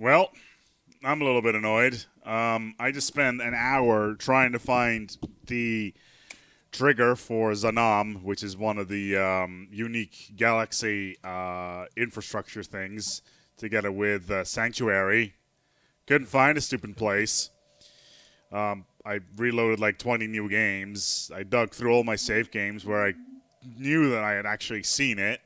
Well, I'm a little bit annoyed. I just spent an hour trying to find the trigger for Zanam, which is one of the unique Galaxy infrastructure things, together with Sanctuary. Couldn't find a stupid place. I reloaded like 20 new games. I dug through all my save games where I knew that I had actually seen it.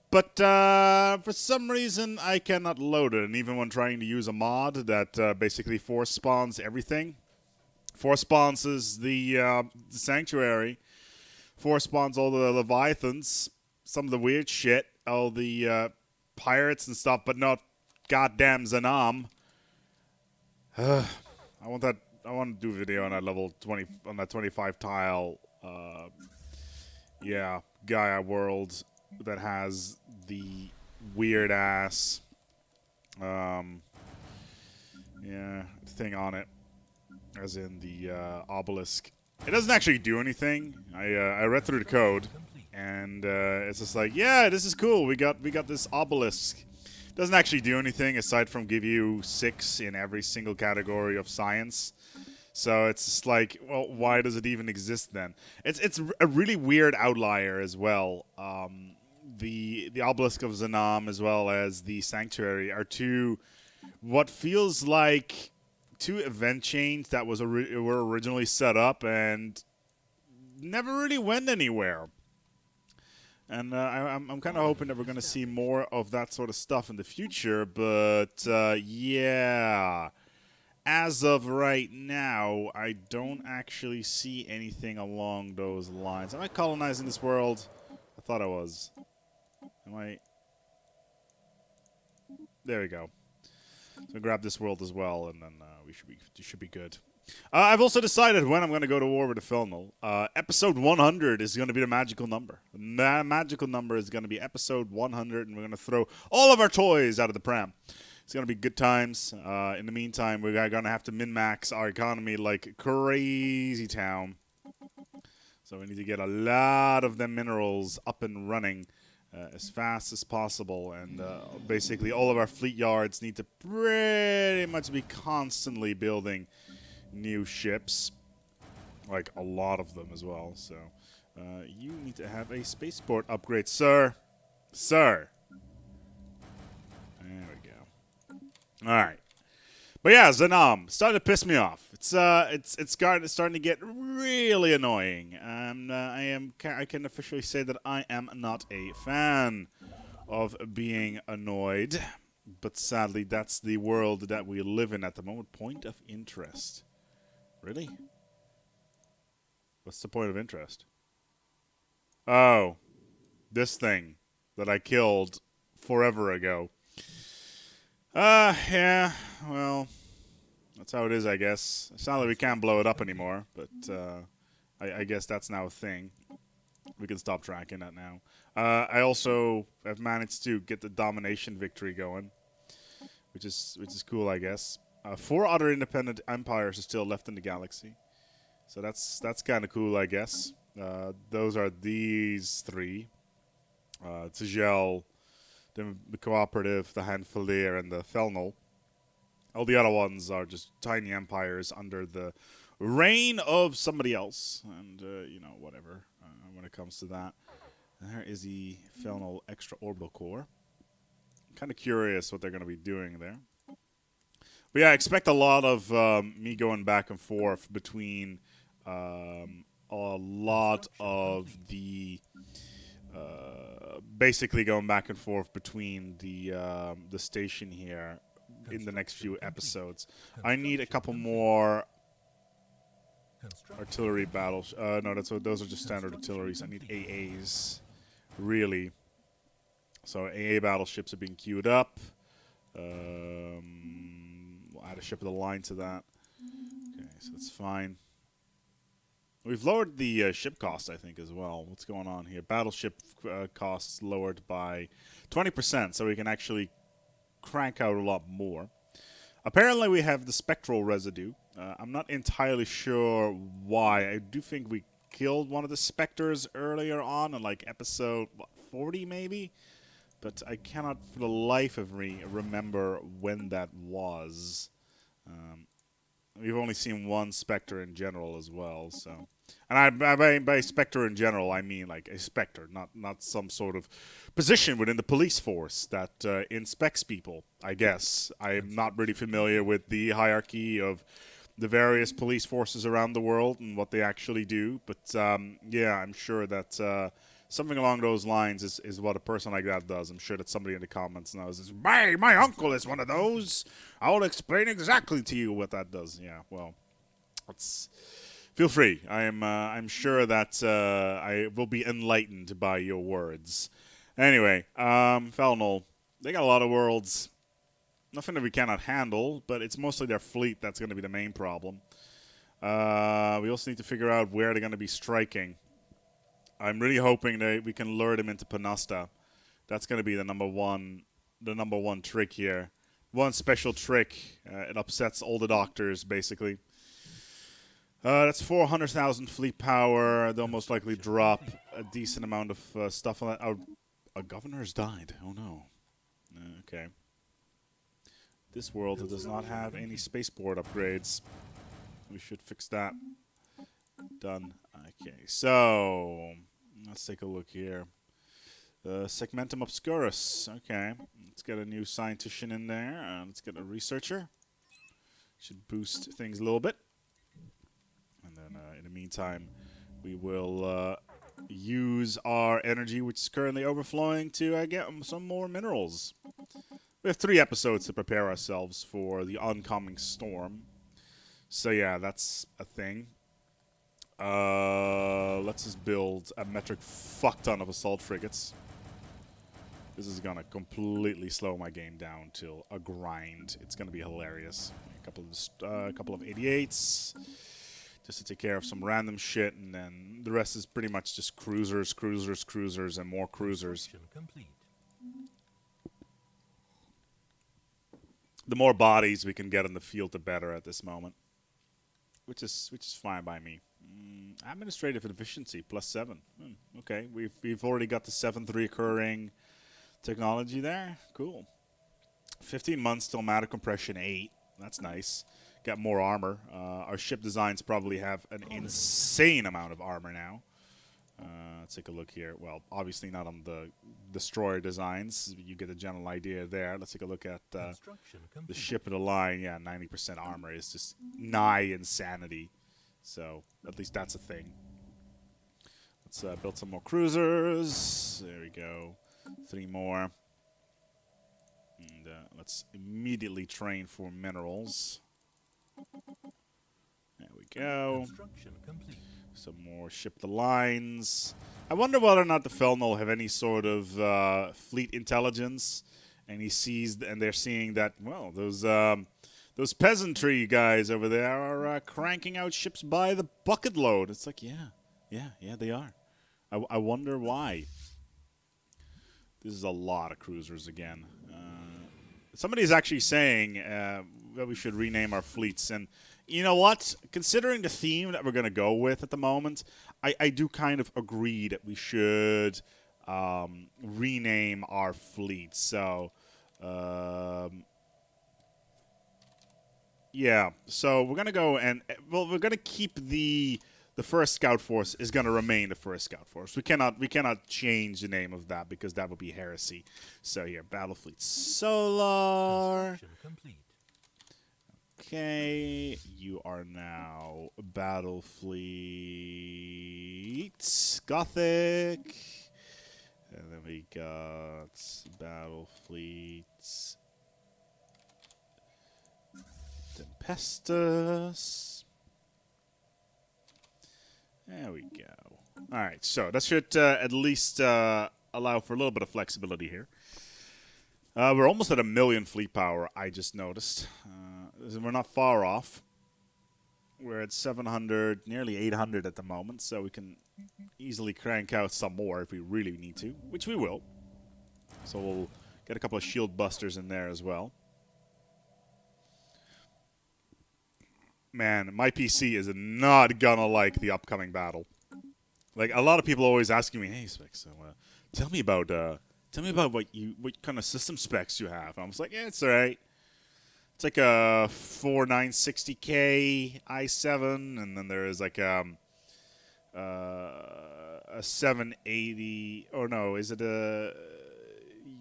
But for some reason, I cannot load it. And even when trying to use a mod that basically force spawns everything, force spawns the Sanctuary, force spawns all the Leviathans, some of the weird shit, all the pirates and stuff, but not goddamn Zanam. I want that. I want to do a video on that level 20, on that 25 tile. Yeah, Gaia world that has the weird ass, yeah, thing on it, as in the obelisk. It doesn't actually do anything. I read through the code, and it's just like, yeah, this is cool. We got this obelisk. Doesn't actually do anything aside from give you 6 in every single category of science. So it's just like, well, why does it even exist then? It's a really weird outlier as well. The obelisk of Zanam as well as the sanctuary are two what feels like two event chains that were originally set up and never really went anywhere. And I'm kind of hoping that we're going to see more of that sort of stuff in the future. But yeah, as of right now, I don't actually see anything along those lines. Am I colonizing this world? I thought I was. Am I? There we go. So grab this world as well, and then we should be good. I've also decided when I'm going to go to war with the Felnel. Episode 100 is going to be the magical number. The magical number is going to be episode 100, and we're going to throw all of our toys out of the pram. It's going to be good times. In the meantime, we're going to have to min-max our economy like crazy town. So we need to get a lot of them minerals up and running as fast as possible. And basically all of our fleet yards need to pretty much be constantly building new ships, like a lot of them as well. So you need to have a spaceport upgrade, sir. There we go. All right, but yeah, Zanam starting to piss me off. It's starting to get really annoying, and I can officially say that I am not a fan of being annoyed. But sadly, that's the world that we live in at the moment. Point of interest. Really? What's the point of interest? Oh, this thing that I killed forever ago. Yeah, well, that's how it is, I guess. Sadly, we can't blow it up anymore, but I guess that's now a thing. We can stop tracking that now. I also have managed to get the domination victory going, which is cool, I guess. 4 other independent empires are still left in the galaxy, so that's kind of cool, I guess. Those are these 3: Tijel, the Cooperative, the Hanfalier, and the Felnel. All the other ones are just tiny empires under the reign of somebody else, and you know, whatever. When it comes to that, there is the Felnel Extra Orbital Core. Kind of curious what they're going to be doing there. But yeah, I expect a lot of me going back and forth between a lot of the basically going back and forth between the station here in the next few episodes. I need a couple more artillery battles. No, those are just standard artilleries. I need AAs, really. So AA battleships are being queued up. We'll add a ship of the line to that. Okay, so that's fine. We've lowered the ship cost, I think, as well. What's going on here? Battleship costs lowered by 20%, so we can actually crank out a lot more. Apparently, we have the spectral residue. I'm not entirely sure why. I do think we killed one of the specters earlier on in, like, episode 40, maybe? but I cannot for the life of me remember when that was. We've only seen one Spectre in general as well, so. And by Spectre in general, I mean like a Spectre, not some sort of position within the police force that inspects people, I guess. I'm not really familiar with the hierarchy of the various police forces around the world and what they actually do, but yeah, I'm sure that something along those lines is what a person like that does. I'm sure that somebody in the comments knows. My uncle is one of those. I'll explain exactly to you what that does. Yeah, well, let's feel free. I'm sure that I will be enlightened by your words. Anyway, Falnol, they got a lot of worlds. Nothing that we cannot handle, but it's mostly their fleet that's going to be the main problem. We also need to figure out where they're going to be striking. I'm really hoping that we can lure them into Panasta. That's going to be the number one trick here. One special trick. It upsets all the doctors, basically. That's 400,000 fleet power. They'll most likely drop a decent amount of stuff on that. Our governor has died. Oh, no. Okay. This world does not have any spaceport upgrades. We should fix that. Done. Okay, so let's take a look here. Segmentum Obscurus. Okay, let's get a new scientician in there. Let's get a researcher. Should boost things a little bit. And then in the meantime, we will use our energy, which is currently overflowing, to get some more minerals. We have 3 episodes to prepare ourselves for the oncoming storm. So yeah, that's a thing. Let's just build a metric fuck ton of assault frigates. This is gonna completely slow my game down till a grind. It's gonna be hilarious. A couple of 88s, just to take care of some random shit, and then the rest is pretty much just cruisers, cruisers, cruisers, and more cruisers. The more bodies we can get in the field, the better at this moment, which is fine by me. Administrative efficiency +7. Okay, we've already got the 7th recurring technology there. Cool. 15 months till matter compression 8. That's nice. Got more armor. Our ship designs probably have an insane amount of armor now. Let's take a look here. Well, obviously not on the destroyer designs. You get a general idea there. Let's take a look at the ship of the line. Yeah, 90% armor is just nigh insanity. So at least that's a thing. Let's build some more cruisers. There we go. 3 more. And let's immediately train for minerals. There we go. Some more ship the lines. I wonder whether or not the Felnol have any sort of fleet intelligence, and they're seeing that, well, those peasantry guys over there are cranking out ships by the bucket load. It's like, yeah, they are. I wonder why. This is a lot of cruisers again. Somebody's actually saying that we should rename our fleets, and you know what? Considering the theme that we're going to go with at the moment, I do kind of agree that we should rename our fleet. So, yeah. So we're going to go and, well, we're going to keep the first scout force is going to remain the first scout force. We cannot change the name of that because that would be heresy. So here, Battlefleet Solar. Okay, you are now Battlefleet Gothic. And then we got Battlefleet Tempestus. There we go. Alright, so that should at least allow for a little bit of flexibility here. We're almost at 1 million fleet power, I just noticed. We're not far off. We're at 700, nearly 800 at the moment, so we can easily crank out some more if we really need to, which we will. So we'll get a couple of shield busters in there as well. Man, my PC is not gonna like the upcoming battle. Like, a lot of people are always asking me, hey, Spec, so tell me about Tell me about what kind of system specs you have. I was like, yeah, it's all right. It's like a 4960K i7, and then there is like a 780. Or no, is it a?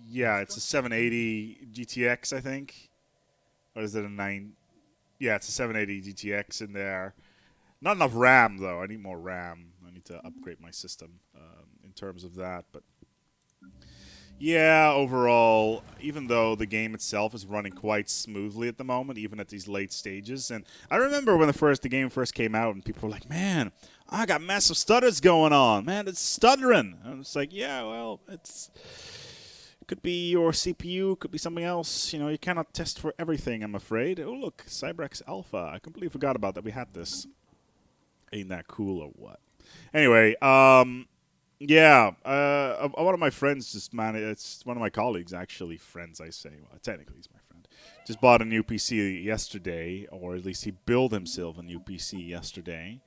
Yeah, it's a 780 GTX, I think. Or is it a 9? Yeah, it's a 780 GTX in there. Not enough RAM though. I need more RAM. I need to upgrade my system in terms of that. But yeah, overall, even though the game itself is running quite smoothly at the moment, even at these late stages, and I remember when the game first came out, and people were like, "Man, I got massive stutters going on. Man, it's stuttering." And it's like, yeah, well, it could be your CPU, could be something else. You know, you cannot test for everything, I'm afraid. Oh, look, Cybrex Alpha. I completely forgot about that. We had this. Ain't that cool or what? Anyway, yeah, one of my friends it's one of my colleagues, actually, friends, I say. Well, technically, he's my friend. Just bought a new PC yesterday, or at least he built himself a new PC yesterday.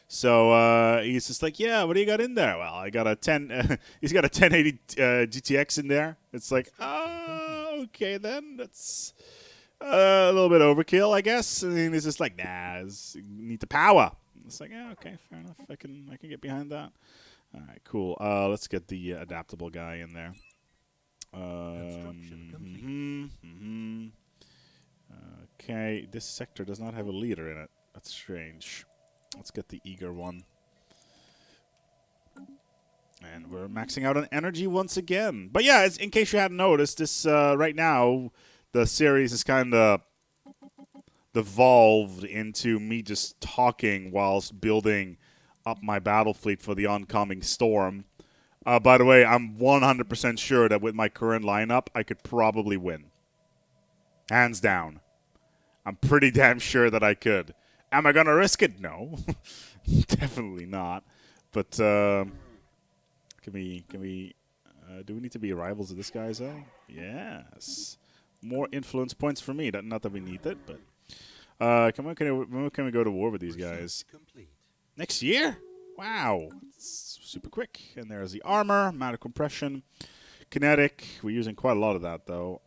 So he's just like, yeah, what do you got in there? Well, I got a 10. He's got a 1080 GTX in there. It's like, oh, okay, then that's a little bit overkill, I guess. And he's just like, nah, you need the power. It's like, yeah, okay, fair enough. I can get behind that. All right, cool. Let's get the adaptable guy in there. Okay, this sector does not have a leader in it. That's strange. Let's get the eager one. And we're maxing out on energy once again. But yeah, in case you hadn't noticed, this right now, the series is kind of devolved into me just talking whilst building up my Battlefleet for the oncoming storm. By the way, I'm 100% sure that with my current lineup, I could probably win. Hands down. I'm pretty damn sure that I could. Am I going to risk it? No. Definitely not. But can we do we need to be rivals of this guy, though? Yes. More influence points for me. Not that we need it, but when can we go to war with these guys? Next year? Wow. It's super quick. And there's the armor, matter compression, kinetic. We're using quite a lot of that, though.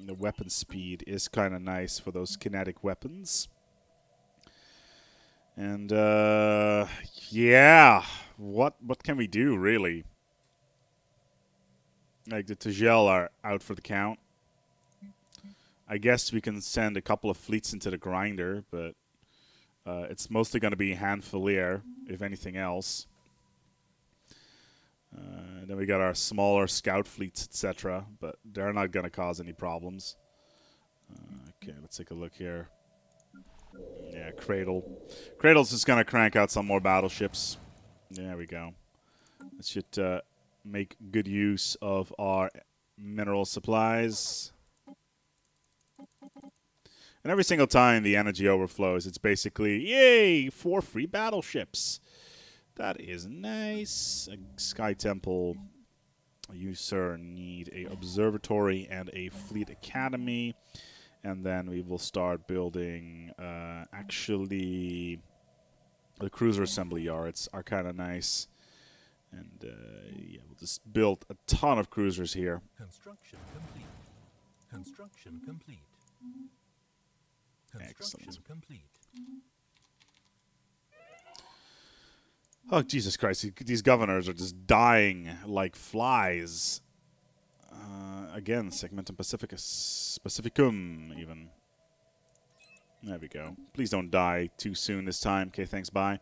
The weapon speed is kind of nice for those kinetic weapons. And, yeah. What can we do, really? Like, the Tagel are out for the count. I guess we can send a couple of fleets into the grinder, but it's mostly going to be Hanfalier, if anything else. Then we got our smaller scout fleets, etc., but they're not going to cause any problems. Okay, let's take a look here. Yeah, Cradle. Cradle's just going to crank out some more battleships. There we go. It should make good use of our mineral supplies. And every single time the energy overflows, it's basically, yay, 4 free battleships. That is nice. A Sky Temple. You, sir, need a observatory and a fleet academy. And then we will start building, actually, the cruiser assembly yards are kind of nice. And, yeah, we'll just build a ton of cruisers here. Construction complete. Construction complete. Excellent. Complete. Oh, Jesus Christ. These governors are just dying like flies. Again, Segmentum Pacificum, even. There we go. Please don't die too soon this time. Okay, thanks, bye.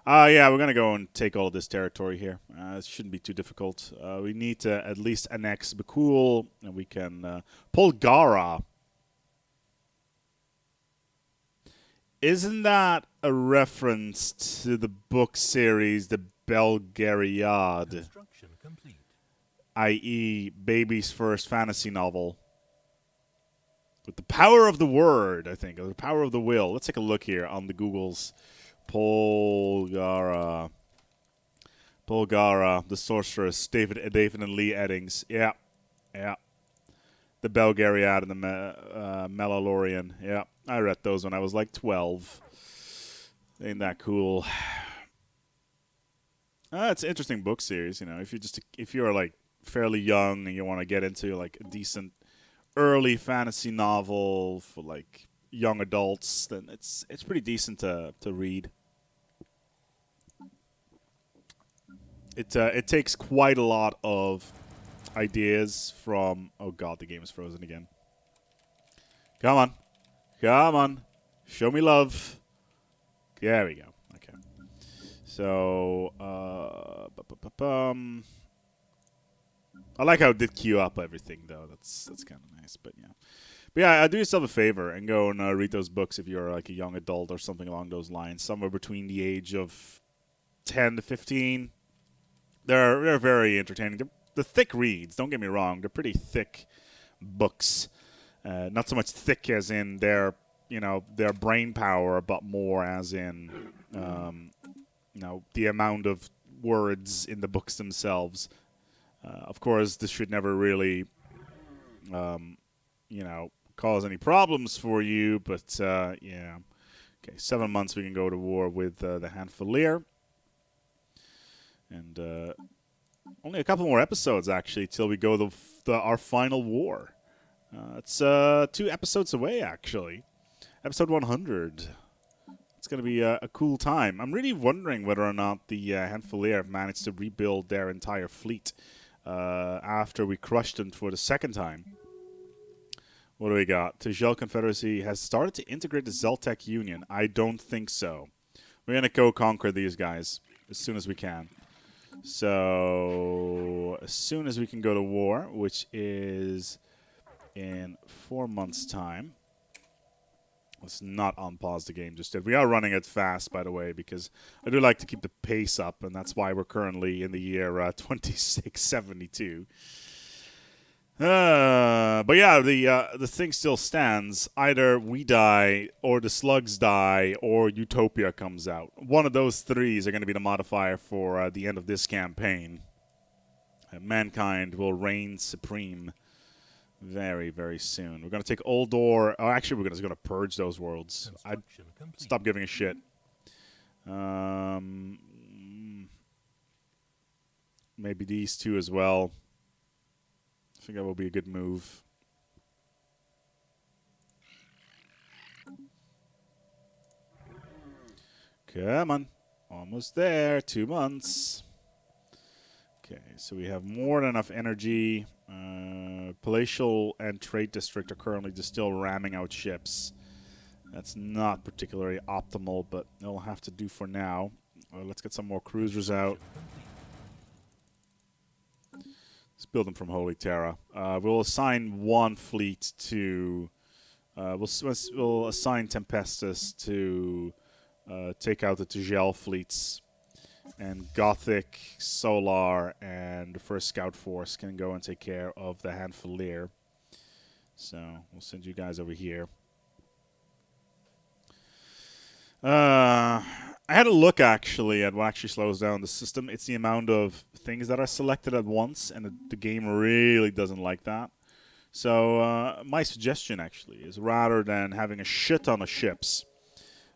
Yeah, we're going to go and take all of this territory here. It shouldn't be too difficult. We need to at least annex Bakul, and we can pull Gara. Isn't that a reference to the book series, The Belgariad? I.e., Baby's first fantasy novel. With the power of the word, I think, or the power of the will. Let's take a look here on the Googles. Polgara, the sorceress, David and Lee Eddings. Yeah. The Belgariad and the Melalorian. Yeah, I read those when I was like 12. Ain't that cool? It's an interesting book series. You know, if you're like fairly young and you want to get into like a decent early fantasy novel for like young adults, then it's pretty decent to read. It takes quite a lot of ideas from. Oh god, the game is frozen again. Come on, come on, show me love. There we go. Okay. So, I like how it did queue up everything though. That's kind of nice. But yeah, do yourself a favor and go and read those books if you're like a young adult or something along those lines, somewhere between the age of 10 to 15. They're very entertaining. They're thick reads. Don't get me wrong. They're pretty thick books. Not so much thick as in their brain power, but more as in the amount of words in the books themselves. Of course, this should never really cause any problems for you. But yeah, okay. 7 months we can go to war with the Hanfalier. And only a couple more episodes, actually, till we go our final war. It's 2 episodes away, actually. Episode 100. It's going to be a cool time. I'm really wondering whether or not the Hanfalier have managed to rebuild their entire fleet after we crushed them for the second time. What do we got? Tejel Confederacy has started to integrate the Zeltec Union. I don't think so. We're going to go conquer these guys as soon as we can. So, as soon as we can go to war, which is in 4 months' time. Let's not unpause the game just yet. We are running it fast, by the way, because I do like to keep the pace up, and that's why we're currently in the year 2672. But yeah, the thing still stands. Either we die, or the slugs die, or Utopia comes out. One of those 3 are going to be the modifier for the end of this campaign. Mankind will reign supreme very, very soon. We're going to take Oldor. Oh, actually, we're just going to purge those worlds. I'd stop giving a shit. Maybe these 2 as well. I think that will be a good move. Come on. Almost there. 2 months. Okay, so we have more than enough energy. Palatial and Trade District are currently just still ramming out ships. That's not particularly optimal, but it'll have to do for now. Let's get some more cruisers out. Let's build them from Holy Terra. We'll assign 1 fleet to... We'll assign Tempestus to take out the Tejel fleets. And Gothic, Solar, and the 1st Scout Force can go and take care of the Hanfalier. So, we'll send you guys over here. I had a look, actually, at what actually slows down the system. It's the amount of things that are selected at once, and the game really doesn't like that. So, my suggestion, actually, is rather than having a shit ton of ships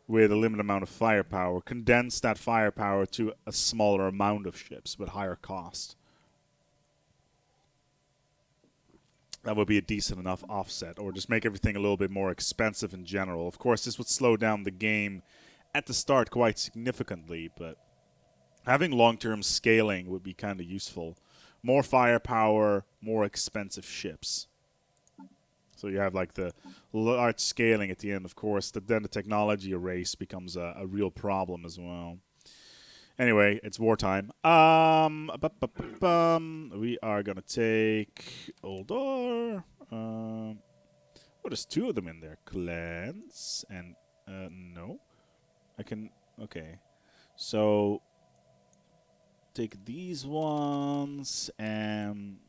with a limited amount of firepower, condense that firepower to a smaller amount of ships with higher cost. That would be a decent enough offset, or just make everything a little bit more expensive in general. Of course, this would slow down the game at the start quite significantly, but having long-term scaling would be kind of useful. More firepower, more expensive ships. So you have like the large scaling at the end, of course. Then the technology erase becomes a real problem as well. Anyway, it's wartime. We are gonna take Oldor. Oh, there's 2 of them in there. Clans and no, I can. Okay, so take these ones and.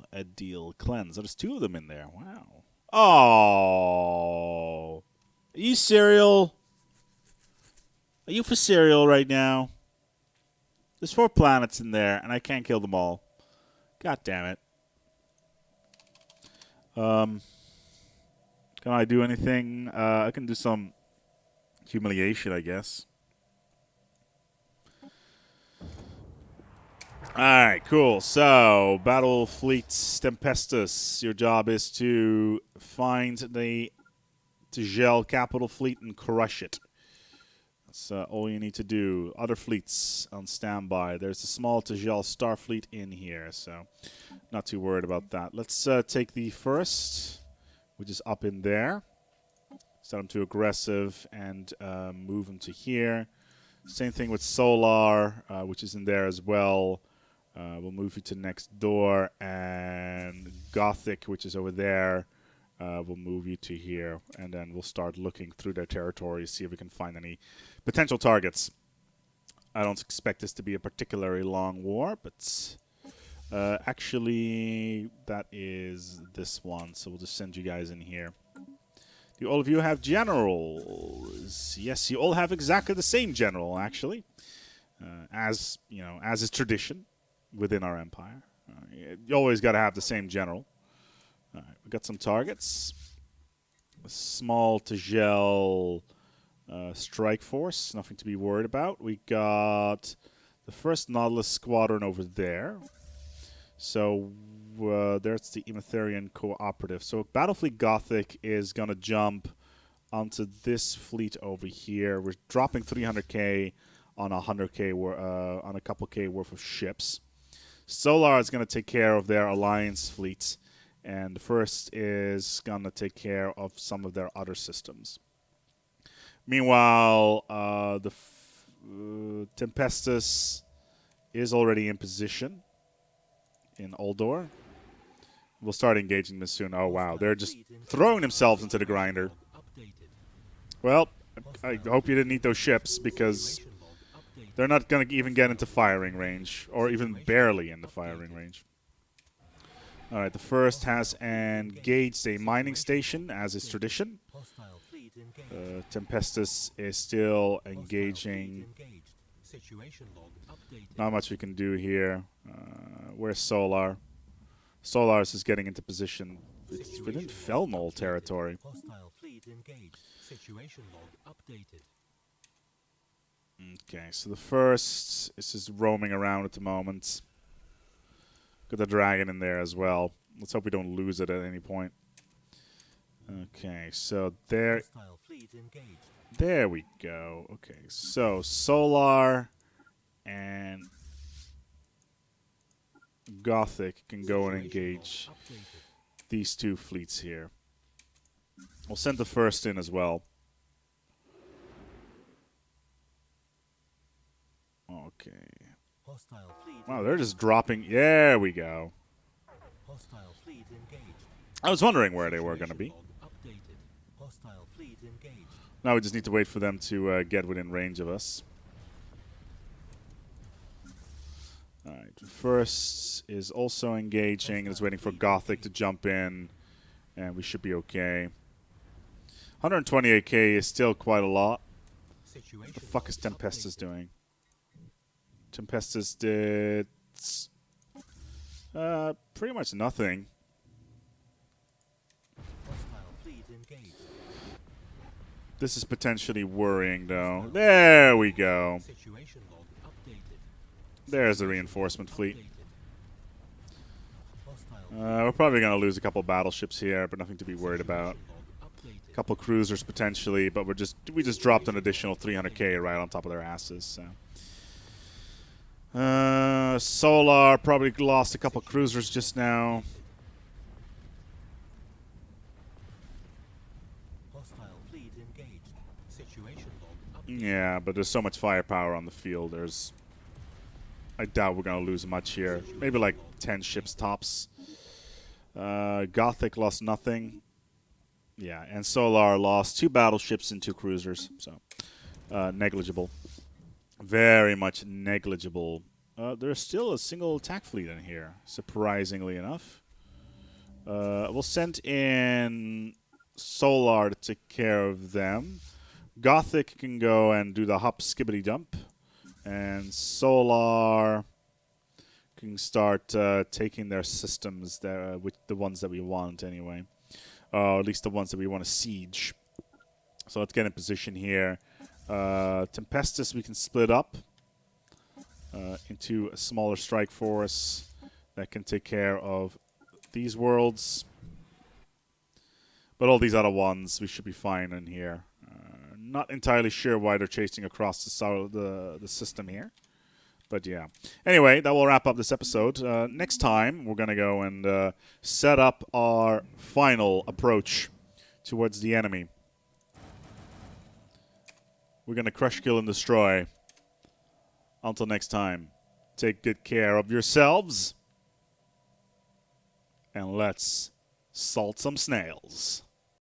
Edil cleanse. There's 2 of them in there. Wow. Oh, are you cereal? Are you for cereal right now? There's 4 planets in there, and I can't kill them all. God damn it. Can I do anything? I can do some humiliation, I guess. Alright, cool. So, Battlefleet Tempestus, your job is to find the Tegel capital fleet and crush it. That's all you need to do. Other fleets on standby. There's a small Tegel Starfleet in here, so not too worried about that. Let's take the first, which is up in there. Set him to aggressive and move him to here. Same thing with Solar, which is in there as well. We'll move you to next door, and Gothic, which is over there, we'll move you to here, and then we'll start looking through their territory, see if we can find any potential targets. I don't expect this to be a particularly long war, but actually that is this one, so we'll just send you guys in here. Do all of you have generals? Yes, you all have exactly the same general, actually, as you know, as is tradition within our empire. You always got to have the same general. All right, we got some targets. A small Tegel strike force, nothing to be worried about. We got the first Nautilus squadron over there. So there's the Emetherian Cooperative. So Battlefleet Gothic is going to jump onto this fleet over here. We're dropping 300k on 100k, on a couple k worth of ships. Solar is going to take care of their alliance fleet, and the first is going to take care of some of their other systems. Meanwhile, the Tempestus is already in position in Uldor. We'll start engaging this soon. Oh, wow. They're just throwing themselves into the grinder. Well, I hope you didn't eat those ships, because they're not going to even get into firing range, or even barely in the firing range. Alright, the first has engaged a mining station, as is tradition. Tempestus is still engaging. Not much we can do here. Where's Solar? Solar is getting into position. It's within Felnol territory. Okay, so the first is just roaming around at the moment. Got the dragon in there as well. Let's hope we don't lose it at any point. Okay, so there we go. Okay, so Solar and Gothic can go and engage these two fleets here. We'll send the first in as well. Okay. Wow, they're just dropping. There we go. I was wondering where they were going to be. Now we just need to wait for them to get within range of us. Alright, first is also engaging and is waiting for Gothic to jump in, and we should be okay. 128k is still quite a lot. What the fuck is Tempestus doing? Tempestus did pretty much nothing. This is potentially worrying, though. There we go. There's the reinforcement fleet. We're probably going to lose a couple battleships here, but nothing to be worried about. A couple cruisers potentially, but we just dropped an additional 300k right on top of their asses. So. Solar probably lost a couple cruisers just now. Yeah, but there's so much firepower on the field. I doubt we're going to lose much here. Maybe like 10 ships tops. Gothic lost nothing. Yeah, and Solar lost 2 battleships and 2 cruisers. So, negligible. Very much negligible. There's still a single attack fleet in here, surprisingly enough. We'll send in Solar to take care of them. Gothic can go and do the hop skibbity dump. And Solar can start taking their systems, with the ones that we want anyway. At least the ones that we want to siege. So let's get in position here. Tempestus we can split up. into a smaller strike force that can take care of these worlds. But all these other ones, we should be fine in here. Not entirely sure why they're chasing across the system here. But yeah. Anyway, that will wrap up this episode. Next time, we're going to go and set up our final approach towards the enemy. We're going to crush, kill, and destroy. Until next time, take good care of yourselves. And let's salt some snails.